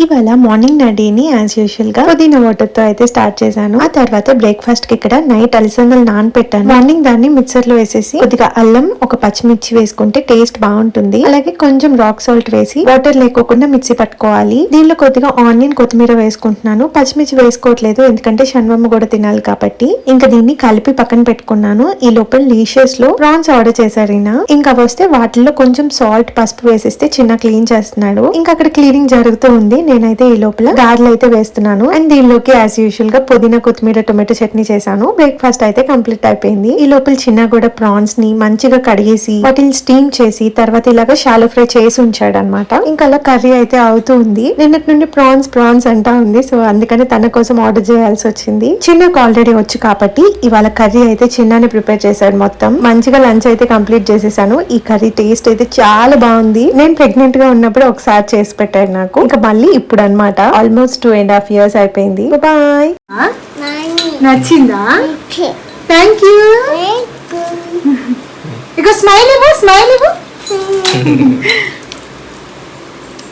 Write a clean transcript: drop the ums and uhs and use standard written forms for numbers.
ఇవాళ మార్నింగ్ నా డేని యాజ్ యూజువల్ గా పుదీనా వాటర్ తో అయితే స్టార్ట్ చేశాను. ఆ తర్వాత బ్రేక్ఫాస్ట్ కి ఇక్కడ నైట్ అలసందలు నానబెట్టాను. మార్నింగ్ దాన్ని మిక్సర్ లో వేసేసి కొద్దిగా అల్లం ఒక పచ్చిమిర్చి వేసుకుంటే టేస్ట్ బాగుంటుంది. అలాగే కొంచెం రాక్ సాల్ట్ వేసి వాటర్ లేకోకుండా మిక్సీ పట్టుకోవాలి. దీనిలో కొద్దిగా ఆనియన్ కొత్తిమీర వేసుకుంటున్నాను. పచ్చిమిర్చి వేసుకోవట్లేదు ఎందుకంటే షణ్వమ్మ కూడా తినాలి కాబట్టి. ఇంకా దీన్ని కలిపి పక్కన పెట్టుకున్నాను. ఈ లోపల లీషియస్ లో ప్రాన్స్ ఆర్డర్ చేశారు ఈయన. ఇంకా వస్తే వాటిల్లో కొంచెం సాల్ట్ పసుపు వేసేస్తే చిన్న క్లీన్ చేస్తున్నాడు. ఇంకా అక్కడ క్లీనింగ్ జరుగుతూ ఉంది. నేనైతే ఈ లోపల గార్లు అయితే వేస్తున్నాను. అండ్ దీనిలోకి యాజ్ యూజువల్ గా పుదీనా కొత్తిమీర టొమాటో చట్నీ చేశాను. బ్రేక్ఫాస్ట్ అయితే కంప్లీట్ అయిపోయింది. ఈ లోపల చిన్న కూడా ప్రాన్స్ ని మంచిగా కడిగేసి వాటిని స్టీమ్ చేసి తర్వాత ఇలాగా షాలో ఫ్రై చేసి ఉంచాడు అనమాట. ఇంకా అలా కర్రీ అయితే అవుతూ ఉంది. నిన్నటి నుండి ప్రాన్స్ అంటా ఉంది. సో అందుకని తన కోసం ఆర్డర్ చేయాల్సి వచ్చింది. చిన్నకు ఆల్రెడీ వచ్చు కాబట్టి ఇవాళ కర్రీ అయితే చిన్ననే ప్రిపేర్ చేశాడు. మొత్తం మంచిగా లంచ్ అయితే కంప్లీట్ చేసేసాను. ఈ కర్రీ టేస్ట్ అయితే చాలా బాగుంది. నేను ప్రెగ్నెంట్ గా ఉన్నప్పుడు ఒకసారి చేసి పెట్టాడు నాకు. ఇంకా మళ్ళీ ఇప్పుడు అన్నమాట. ఆల్మోస్ట్ 2.5 years అయిపోయింది. బాయ్. నచ్చిందా? Thank you. ఇక స్మైల్ ఇవ్వు.